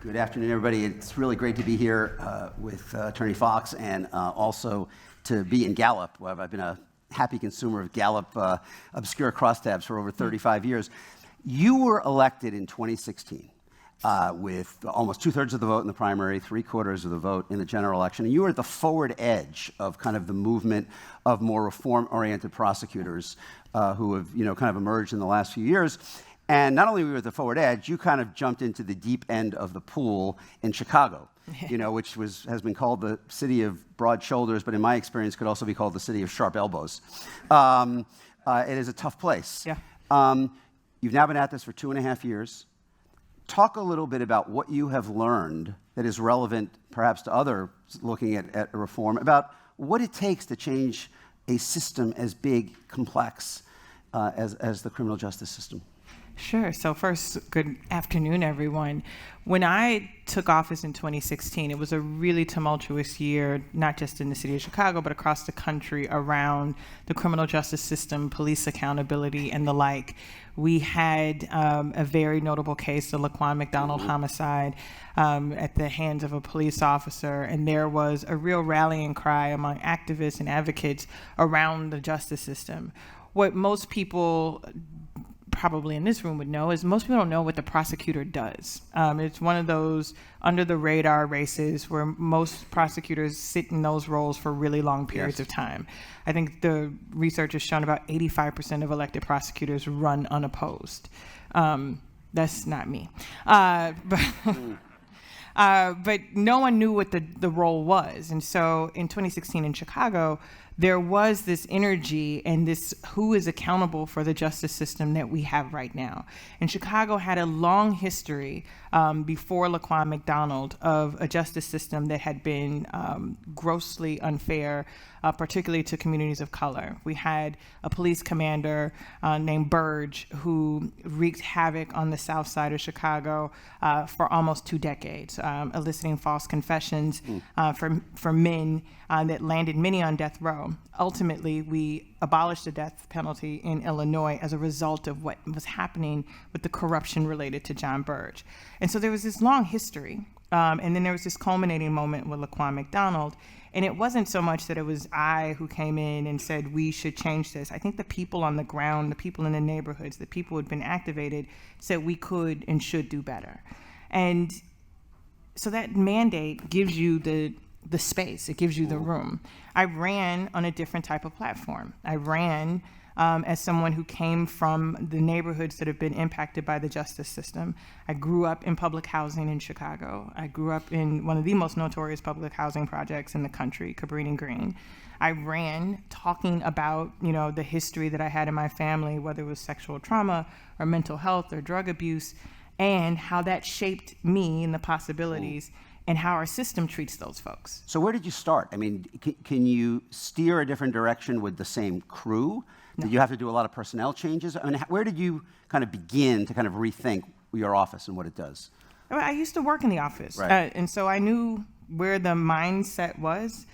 Good afternoon, everybody. It's really great to be here with Attorney Foxx and also to be in Gallup. I've been a happy consumer of Gallup obscure crosstabs for over 35 years. You were elected in 2016 with almost 2/3 of the vote in the primary, 3/4 of the vote in the general election. And you were at the forward edge of kind of the movement of more reform-oriented prosecutors who have, kind of emerged in the last few years. And not only were you at the forward edge, you kind of jumped into the deep end of the pool in Chicago, which has been called the city of broad shoulders, but in my experience could also be called the city of sharp elbows. It is a tough place. Yeah. You've now been at this for 2.5 years. Talk a little bit about what you have learned that is relevant perhaps to others looking at reform, about what it takes to change a system as big, complex as the criminal justice system. Sure. So first, good afternoon, everyone. When I took office in 2016, it was a really tumultuous year, not just in the city of Chicago, but across the country around the criminal justice system, police accountability, and the like. We had a very notable case, the Laquan McDonald homicide at the hands of a police officer, and there was a real rallying cry among activists and advocates around the justice system. What most people probably in this room would know is most people don't know what the prosecutor does. It's one of those under the radar races where most prosecutors sit in those roles for really long periods of time. I think the research has shown about 85% of elected prosecutors run unopposed. That's not me. But no one knew what the role was. And so in 2016 in Chicago, there was this energy and this who is accountable for the justice system that we have right now. And Chicago had a long history before Laquan McDonald of a justice system that had been grossly unfair, particularly to communities of color. We had a police commander named Burge who wreaked havoc on the south side of Chicago for almost 2 decades, eliciting false confessions for men that landed many on death row. Ultimately, we abolished the death penalty in Illinois as a result of what was happening with the corruption related to John Burge. And so there was this long history, and then there was this culminating moment with Laquan McDonald. And it wasn't so much that it was I who came in and said, we should change this. I think the people on the ground, the people in the neighborhoods, the people who had been activated said we could and should do better. And so that mandate gives you the space, it gives you the room. I ran on a different type of platform. I ran as someone who came from the neighborhoods that have been impacted by the justice system. I grew up in public housing in Chicago. I grew up in one of the most notorious public housing projects in the country, Cabrini Green. I ran talking about, the history that I had in my family, whether it was sexual trauma or mental health or drug abuse, and how that shaped me and the possibilities and how our system treats those folks. So where did you start? I mean, can you steer a different direction with the same crew? No. Did you have to do a lot of personnel changes? I mean, where did you kind of begin to kind of rethink your office and what it does? I used to work in the office, right. And so I knew where the mindset was.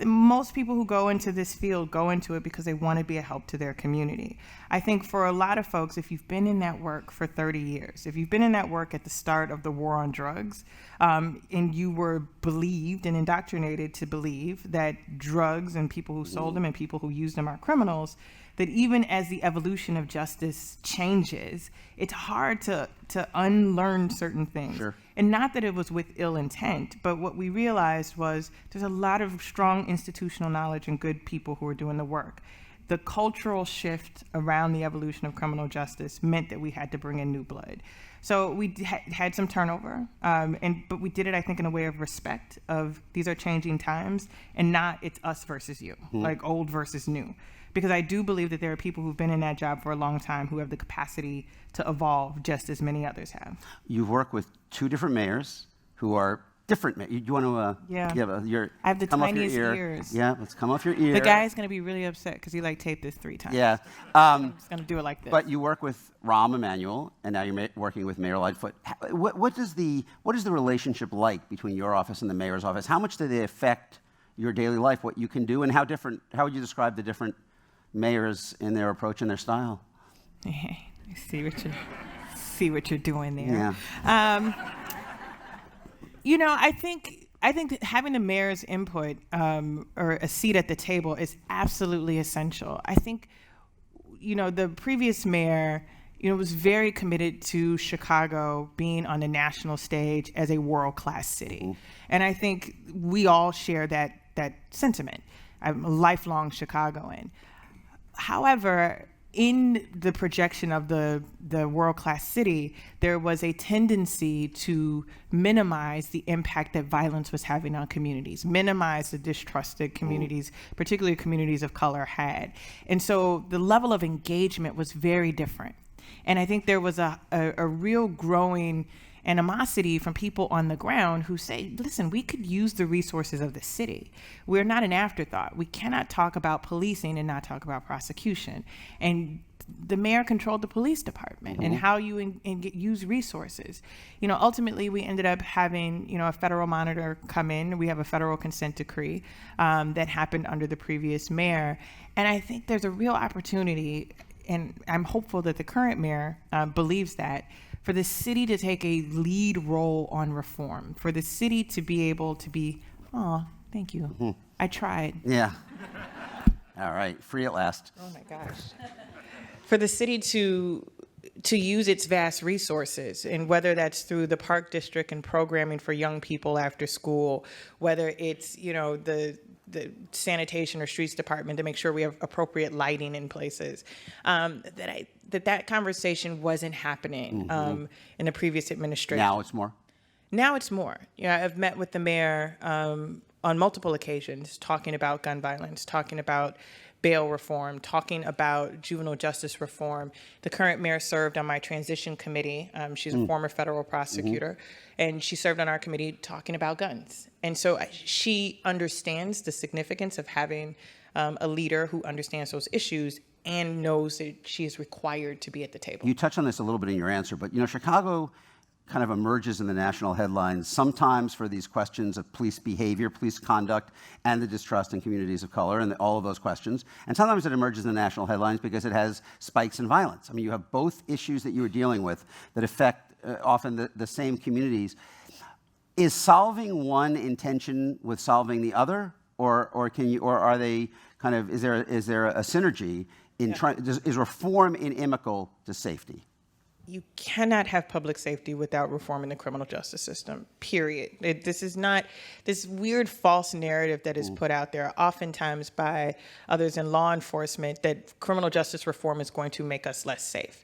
Most people who go into this field go into it because they want to be a help to their community. I think for a lot of folks, if you've been in that work for 30 years, if you've been in that work at the start of the war on drugs, and you were believed and indoctrinated to believe that drugs and people who sold them and people who used them are criminals, that even as the evolution of justice changes, it's hard to unlearn certain things. Sure. And not that it was with ill intent, but what we realized was there's a lot of strong institutional knowledge and good people who are doing the work. The cultural shift around the evolution of criminal justice meant that we had to bring in new blood. So we had some turnover, but we did it, I think, in a way of respect of these are changing times and not it's us versus you, like old versus new. Because I do believe that there are people who've been in that job for a long time who have the capacity to evolve just as many others have. You've worked with 2 different mayors who are different. You want to? Yeah. I have the tiniest ears. Yeah, let's come off your ear. The guy's going to be really upset because he taped this 3 times. Yeah. I'm just going to do it like this. But you work with Rahm Emanuel, and now you're working with Mayor Lightfoot. What is the relationship like between your office and the mayor's office? How much do they affect your daily life, what you can do, and how would you describe the different mayors in their approach and their style? Hey, see what you're doing there. Yeah. I think that having the mayor's input or a seat at the table is absolutely essential. I think, the previous mayor, was very committed to Chicago being on the national stage as a world-class city. Mm-hmm. And I think we all share that sentiment. I'm a lifelong Chicagoan. However, in the projection of the world-class city, there was a tendency to minimize the impact that violence was having on communities, minimize the distrust that communities, particularly communities of color, had. And so the level of engagement was very different. And I think there was a real growing animosity from people on the ground who say, listen, we could use the resources of the city. We're not an afterthought. We cannot talk about policing and not talk about prosecution. And the mayor controlled the police department and how you use resources. Ultimately, we ended up having, a federal monitor come in. We have a federal consent decree that happened under the previous mayor. And I think there's a real opportunity, and I'm hopeful that the current mayor believes that, for the city to take a lead role on reform, for the city to be able to be, thank you. Mm-hmm. I tried. Yeah. All right, free at last. Oh my gosh. For the city to use its vast resources, and whether that's through the Park District and programming for young people after school, whether it's, the sanitation or streets department to make sure we have appropriate lighting in places, that conversation wasn't happening in the previous administration. Now it's more? Now it's more. I've met with the mayor on multiple occasions talking about gun violence, talking about bail reform, talking about juvenile justice reform. The current mayor served on my transition committee. She's a former federal prosecutor, and she served on our committee talking about guns. And so she understands the significance of having a leader who understands those issues and knows that she is required to be at the table. You touched on this a little bit in your answer, but Chicago kind of emerges in the national headlines sometimes for these questions of police behavior, police conduct, and the distrust in communities of color, and all of those questions. And sometimes it emerges in the national headlines because it has spikes in violence. I mean, you have both issues that you are dealing with that affect often the same communities. Is solving one in tension with solving the other, or are they kind of, is there a synergy in trying? Is reform inimical to safety? You cannot have public safety without reforming the criminal justice system, period. This is not this weird false narrative that is put out there oftentimes by others in law enforcement that criminal justice reform is going to make us less safe.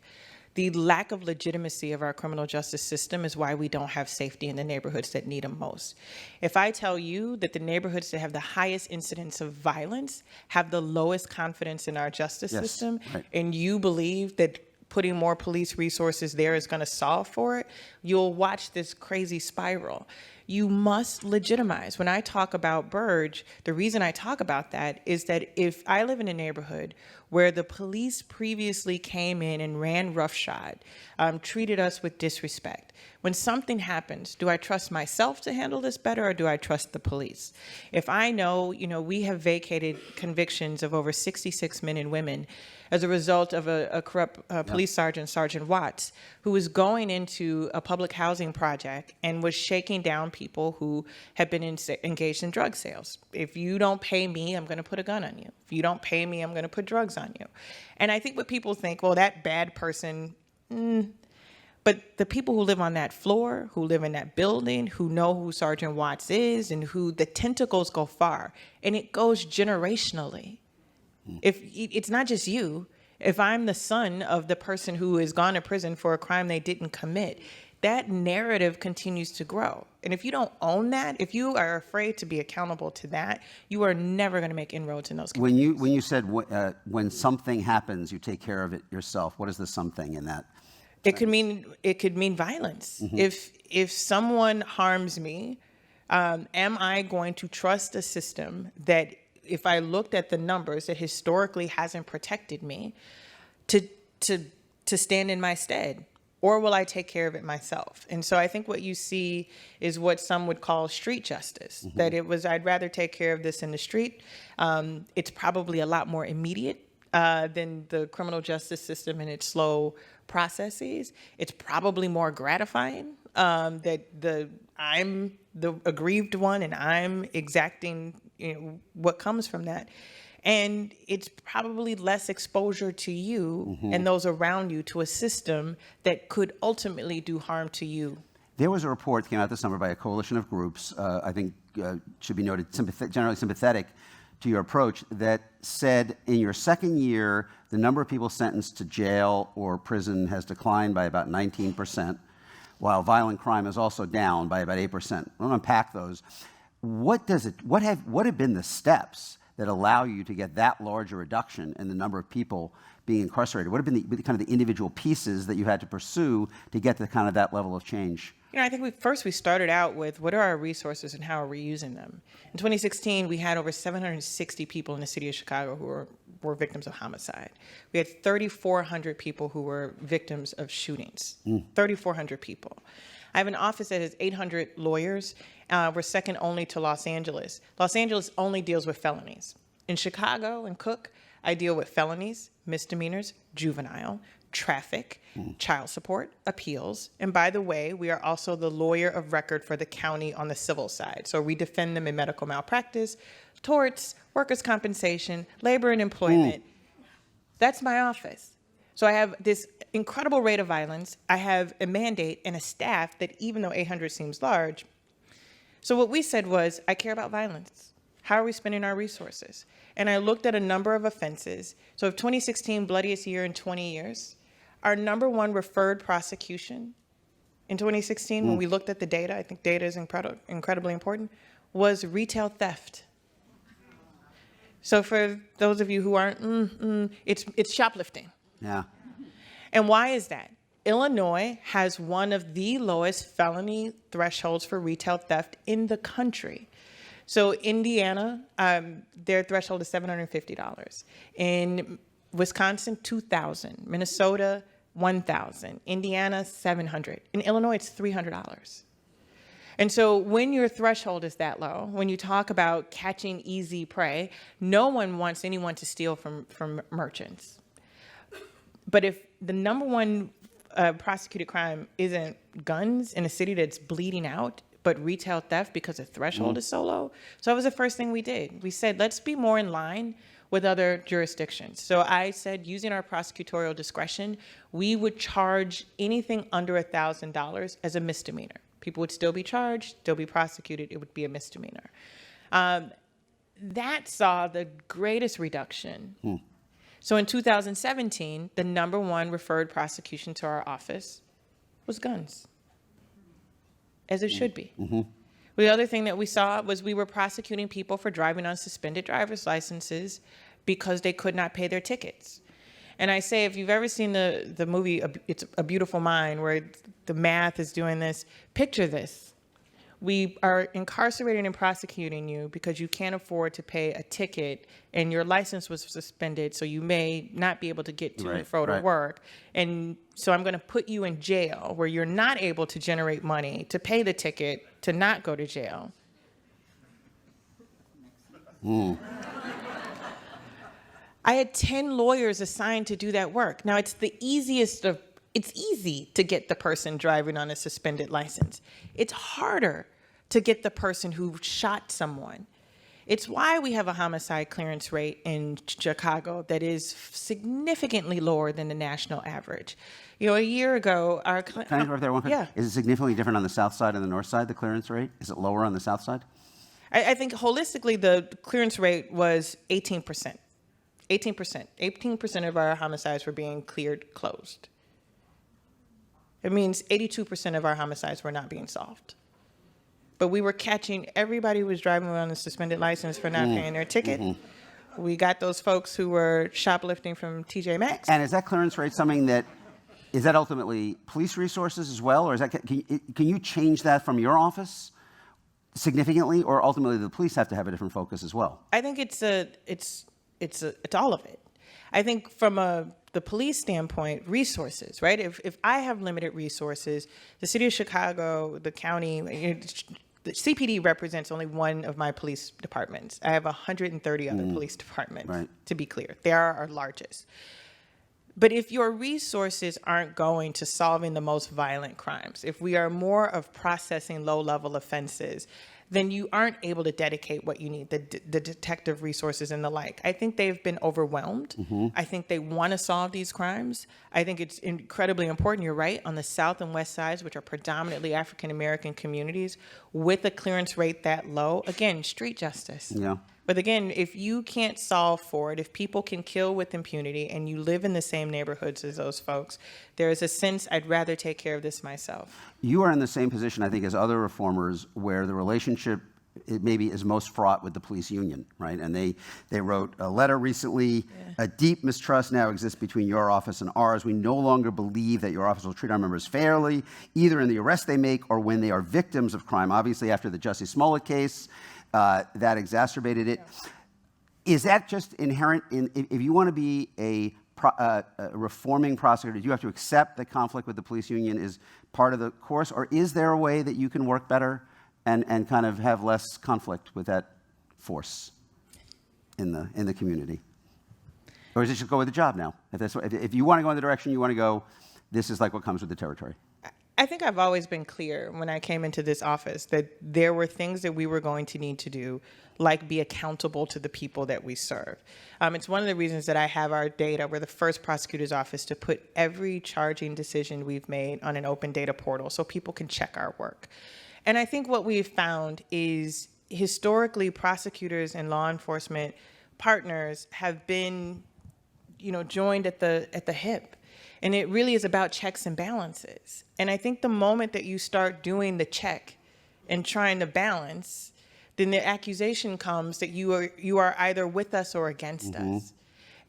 The lack of legitimacy of our criminal justice system is why we don't have safety in the neighborhoods that need them most. If I tell you that the neighborhoods that have the highest incidence of violence have the lowest confidence in our justice system, right, and you believe that putting more police resources there is going to solve for it, you'll watch this crazy spiral. You must legitimize. When I talk about Burge, the reason I talk about that is that if I live in a neighborhood where the police previously came in and ran roughshod, treated us with disrespect, when something happens, do I trust myself to handle this better, or do I trust the police? If I know, we have vacated convictions of over 66 men and women as a result of a corrupt police sergeant, Sergeant Watts, who was going into a public housing project and was shaking down people who had been engaged in drug sales. If you don't pay me, I'm going to put a gun on you. If you don't pay me, I'm going to put drugs on you. And I think what people think, well, that bad person, but the people who live on that floor, who live in that building, who know who Sergeant Watts is, and who the tentacles go far, and it goes generationally. If it's not just you, if I'm the son of the person who has gone to prison for a crime they didn't commit, that narrative continues to grow. And if you don't own that, if you are afraid to be accountable to that, you are never going to make inroads in those communities. When you said when something happens, you take care of it yourself, what is the something in that? It could mean violence. Mm-hmm. If someone harms me, am I going to trust a system that, if I looked at the numbers, that historically hasn't protected me, to stand in my stead? Or will I take care of it myself? And so I think what you see is what some would call street justice, mm-hmm. that I'd rather take care of this in the street. It's probably a lot more immediate than the criminal justice system and its slow processes. It's probably more gratifying that I'm the aggrieved one, and I'm exacting, what comes from that. And it's probably less exposure to you and those around you to a system that could ultimately do harm to you. There was a report that came out this summer by a coalition of groups, I think should be noted, generally sympathetic to your approach, that said in your second year, the number of people sentenced to jail or prison has declined by about 19%, while violent crime is also down by about 8%. I want to unpack those. What have been the steps that allow you to get that large a reduction in the number of people being incarcerated? What have been the kind of the individual pieces that you had to pursue to get to kind of that level of change? I think we started out with what are our resources and how are we using them. In 2016, we had over 760 people in the city of Chicago who were victims of homicide. We had 3,400 people who were victims of shootings. 3,400 people. I have an office that has 800 lawyers. We're second only to Los Angeles. Los Angeles only deals with felonies. In Chicago and Cook, I deal with felonies, misdemeanors, juvenile, traffic, child support, appeals. And by the way, we are also the lawyer of record for the county on the civil side. So we defend them in medical malpractice, torts, workers' compensation, labor and employment. That's my office. So I have this incredible rate of violence. I have a mandate and a staff that, even though 800 seems large, so what we said was, I care about violence. How are we spending our resources? And I looked at a number of offenses. So if 2016, bloodiest year in 20 years, our number one referred prosecution in 2016, when we looked at the data, I think data is incredibly important, was retail theft. So for those of you who aren't, it's shoplifting. Yeah. And why is that? Illinois has one of the lowest felony thresholds for retail theft in the country. So Indiana, their threshold is $750. In Wisconsin, $2,000. Minnesota, $1,000. Indiana, $700. In Illinois, it's $300. And so when your threshold is that low, when you talk about catching easy prey, no one wants anyone to steal from merchants. But if the number one prosecuted crime isn't guns in a city that's bleeding out, but retail theft because the threshold is so low. So that was the first thing we did. We said, let's be more in line with other jurisdictions. So I said, using our prosecutorial discretion, we would charge anything under $1,000 as a misdemeanor. People would still be charged, still be prosecuted. It would be a misdemeanor. That saw the greatest reduction. So in 2017, the number one referred prosecution to our office was guns, as it should be. The other thing that we saw was we were prosecuting people for driving on suspended driver's licenses because they could not pay their tickets. And I say, if you've ever seen the movie It's a Beautiful Mind, where the math is doing this, picture this. We are incarcerating and prosecuting you because you can't afford to pay a ticket and your license was suspended, so you may not be able to get to and fro to work. And so I'm going to put you in jail where you're not able to generate money to pay the ticket to not go to jail. I had 10 lawyers assigned to do that work. Now, it's easy to get the person driving on a suspended license. It's harder to get the person who shot someone. It's why we have a homicide clearance rate in Chicago that is significantly lower than the national average. A year ago, our... Can I interrupt there one quick? Yeah. Is it significantly different on the south side and the north side, the clearance rate? Is it lower on the south side? I think holistically, the clearance rate was 18%. 18%. 18% of our homicides were being cleared closed. It means 82% of our homicides were not being solved. But we were catching everybody who was driving on a suspended license for not paying their ticket. We got those folks who were shoplifting from TJ Maxx. And is that clearance rate something that, is that ultimately police resources as well? Or is that, can you change that from your office significantly? Or ultimately the police have to have a different focus as well? I think it's all of it. I think from the police standpoint, resources, right? If I have limited resources, the city of Chicago, the county, the CPD represents only one of my police departments. I have 130 other police departments, to be clear. They are our largest. But if your resources aren't going to solving the most violent crimes, if we are more of processing low-level offenses, then you aren't able to dedicate what you need, the detective resources and the like. I think they've been overwhelmed. I think they want to solve these crimes. I think it's incredibly important, you're right, on the south and west sides, which are predominantly African-American communities, with a clearance rate that low, again, street justice. Yeah. But again, if you can't solve for it, if people can kill with impunity and you live in the same neighborhoods as those folks, there is a sense I'd rather take care of this myself. You are in the same position, I think, as other reformers, where the relationship it maybe is most fraught with the police union, right? And they wrote a letter recently, a deep mistrust now exists between your office and ours. We no longer believe that your office will treat our members fairly, either in the arrests they make or when they are victims of crime. Obviously, after the Jussie Smollett case, that exacerbated it. Is that just inherent in, if you want to be a reforming prosecutor, do you have to accept that conflict with the police union is part of the course, or is there a way that you can work better and kind of have less conflict with that force in the community? Or is it just go with the job now? If you want to go in the direction you want to go, this is like what comes with the territory. I think I've always been clear when I came into this office that there were things that we were going to need to do, like be accountable to the people that we serve. It's one of the reasons that I have our data. We're the first prosecutor's office to put every charging decision we've made on an open data portal so people can check our work. And I think what we've found is historically prosecutors and law enforcement partners have been, joined at the hip. And it really is about checks and balances. And I think the moment that you start doing the check and trying to balance, then the accusation comes that you are either with us or against us.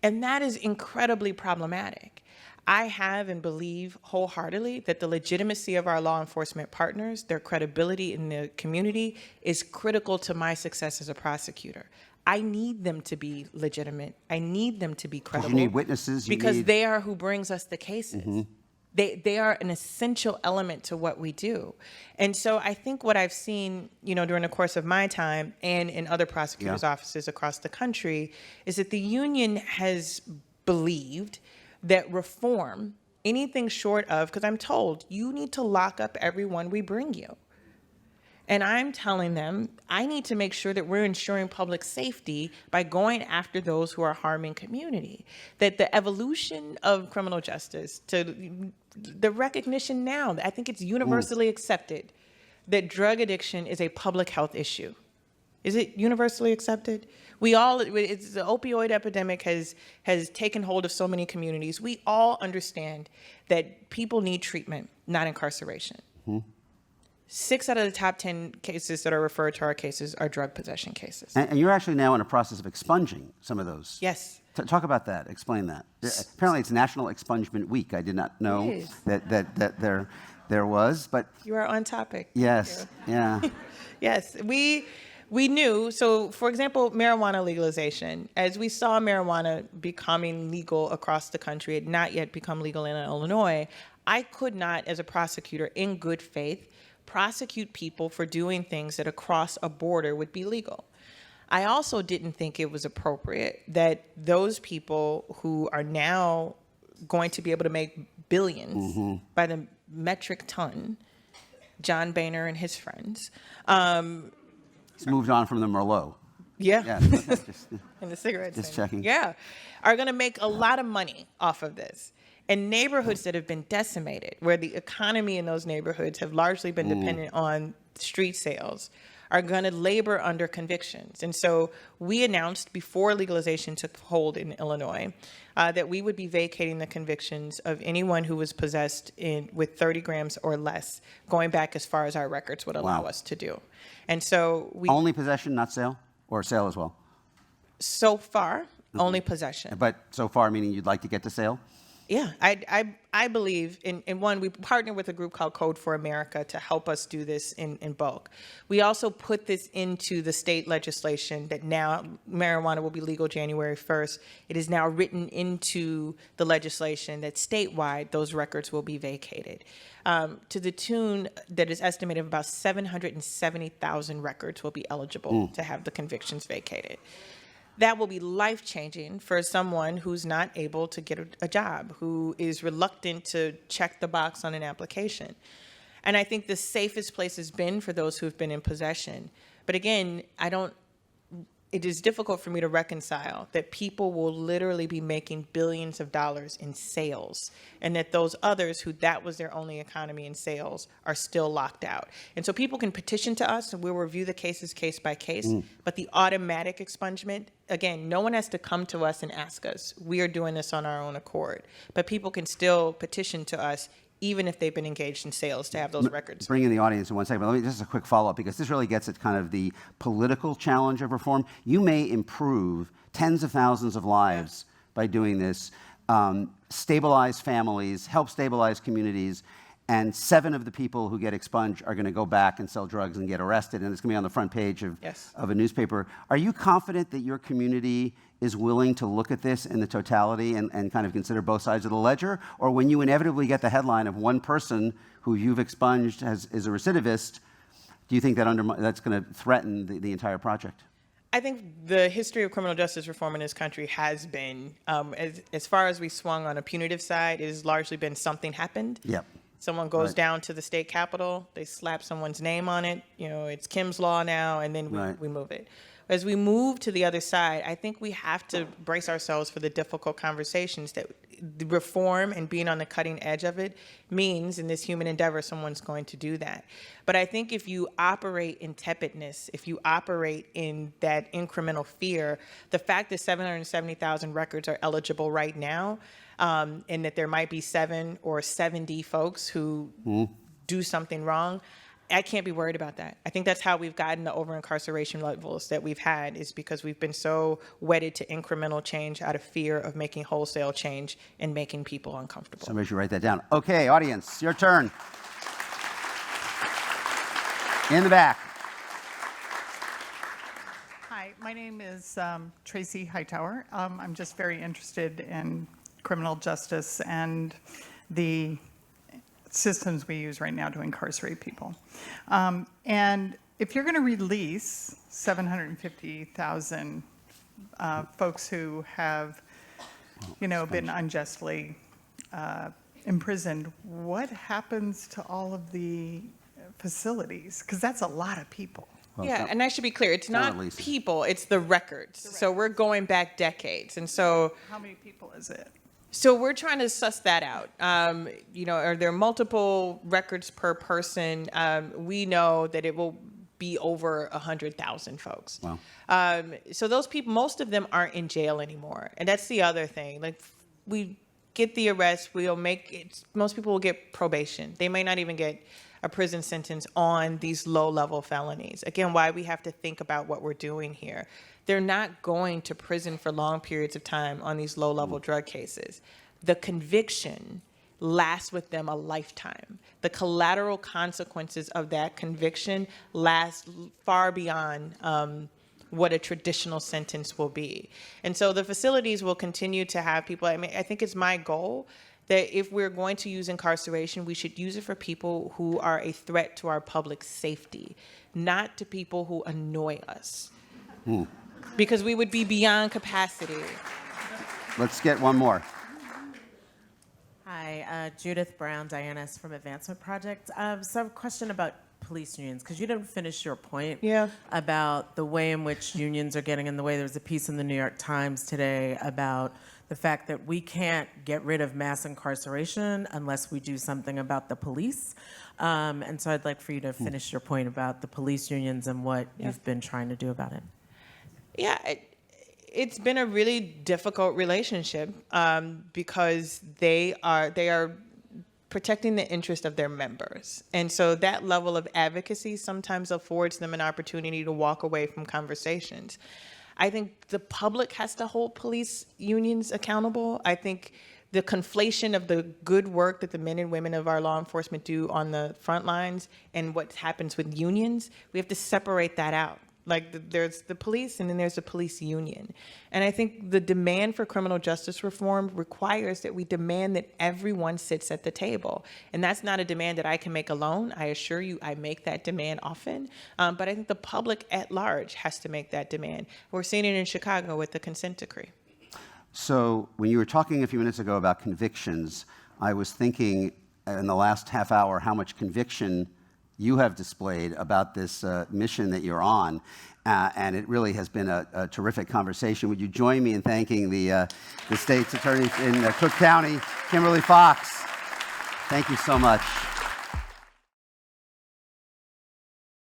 And that is incredibly problematic. I have and believe wholeheartedly that the legitimacy of our law enforcement partners, their credibility in the community, is critical to my success as a prosecutor. I need them to be legitimate. I need them to be credible. You need witnesses. Because they are who brings us the cases. They are an essential element to what we do. And so I think what I've seen, during the course of my time and in other prosecutors' offices across the country is that the union has believed that reform, anything short of, because I'm told, you need to lock up everyone we bring you. And I'm telling them, I need to make sure that we're ensuring public safety by going after those who are harming community. That the evolution of criminal justice, to the recognition now, I think it's universally accepted that drug addiction is a public health issue. Is it universally accepted? The opioid epidemic has taken hold of so many communities. We all understand that people need treatment, not incarceration. 6 out of the top 10 cases that are referred to our cases are drug possession cases. And you're actually now in a process of expunging some of those. Yes. Talk about that. Explain that. Apparently, it's National Expungement Week. I did not know that there was, but you are on topic. Yes. Yeah. Yes. We knew. So, for example, marijuana legalization. As we saw marijuana becoming legal across the country, it had not yet become legal in Illinois. I could not, as a prosecutor, in good faith, prosecute people for doing things that across a border would be legal. I also didn't think it was appropriate that those people who are now going to be able to make billions by the metric ton, John Boehner and his friends. He's moved on from the Merlot. Yeah. Just, and the cigarettes. Just checking. Yeah. Are going to make a lot of money off of this. And neighborhoods that have been decimated, where the economy in those neighborhoods have largely been dependent on street sales, are going to labor under convictions. And so we announced before legalization took hold in Illinois that we would be vacating the convictions of anyone who was possessed with 30 grams or less, going back as far as our records would allow us to do. And so we... Only possession, not sale? Or sale as well? So far, only possession. But so far, meaning you'd like to get to sale? Yeah, I believe in one, we partnered with a group called Code for America to help us do this in bulk. We also put this into the state legislation that now marijuana will be legal January 1st. It is now written into the legislation that statewide those records will be vacated. To the tune that is estimated of about 770,000 records will be eligible to have the convictions vacated. that will be life-changing for someone who's not able to get a job, who is reluctant to check the box on an application. And I think the safest place has been for those who've been in possession. But again, it is difficult for me to reconcile that people will literally be making billions of dollars in sales, and that those others who that was their only economy in sales are still locked out. And so people can petition to us, and we'll review the cases case by case, but the automatic expungement, again, no one has to come to us and ask us. We are doing this on our own accord. But people can still petition to us even if they've been engaged in sales, to have those records. Bring in the audience in one second, but let me just a quick follow-up, because this really gets at kind of the political challenge of reform. You may improve tens of thousands of lives by doing this, stabilize families, help stabilize communities, and 7 of the people who get expunged are going to go back and sell drugs and get arrested, and it's going to be on the front page of a newspaper. Are you confident that your community is willing to look at this in the totality and kind of consider both sides of the ledger? Or when you inevitably get the headline of one person who you've expunged is a recidivist, do you think that that's going to threaten the entire project? I think the history of criminal justice reform in this country has been, as far as we swung on a punitive side, it has largely been something happened. Yep. Someone goes down to the state capitol, they slap someone's name on it, it's Kim's Law now, and then we move it. As we move to the other side, I think we have to brace ourselves for the difficult conversations that the reform and being on the cutting edge of it means. In this human endeavor, someone's going to do that. But I think if you operate in tepidness, if you operate in that incremental fear, the fact that 770,000 records are eligible right now, and that there might be 7 or 70 folks who do something wrong, I can't be worried about that. I think that's how we've gotten the over-incarceration levels that we've had, is because we've been so wedded to incremental change out of fear of making wholesale change and making people uncomfortable. Somebody should write that down. Okay, audience, your turn. In the back. Hi, my name is Tracy Hightower. I'm just very interested in criminal justice and the systems we use right now to incarcerate people. And if you're going to release 750,000 folks who have, been unjustly imprisoned, what happens to all of the facilities? Because that's a lot of people. Well, and I should be clear, it's not people, it's the records. So we're going back decades. And so how many people is it? So we're trying to suss that out. Are there multiple records per person? We know that it will be over 100,000 folks. Wow. So those people, most of them aren't in jail anymore. And that's the other thing. Like, we get the arrest, we'll make it, most people will get probation. They may not even get a prison sentence on these low-level felonies. Again, why we have to think about what we're doing here. They're not going to prison for long periods of time on these low-level drug cases. The conviction lasts with them a lifetime. The collateral consequences of that conviction last far beyond what a traditional sentence will be. And so the facilities will continue to have people. I mean, I think it's my goal that if we're going to use incarceration, we should use it for people who are a threat to our public safety, not to people who annoy us. Because we would be beyond capacity. Let's get one more. Hi, Judith Brown, Dianis from Advancement Project. So I have a question about police unions, because you didn't finish your point about the way in which unions are getting in the way. There was a piece in the New York Times today about the fact that we can't get rid of mass incarceration unless we do something about the police. And so I'd like for you to finish your point about the police unions and what you've been trying to do about it. Yeah, it's been a really difficult relationship because they are protecting the interest of their members. And so that level of advocacy sometimes affords them an opportunity to walk away from conversations. I think the public has to hold police unions accountable. I think the conflation of the good work that the men and women of our law enforcement do on the front lines and what happens with unions, we have to separate that out. Like there's the police and then there's the police union. And I think the demand for criminal justice reform requires that we demand that everyone sits at the table. And that's not a demand that I can make alone. I assure you I make that demand often. But I think the public at large has to make that demand. We're seeing it in Chicago with the consent decree. So when you were talking a few minutes ago about convictions, I was thinking in the last half hour how much conviction you have displayed about this mission that you're on, and it really has been a terrific conversation. Would you join me in thanking the state's attorney in Cook County, Kimberly Foxx? Thank you so much.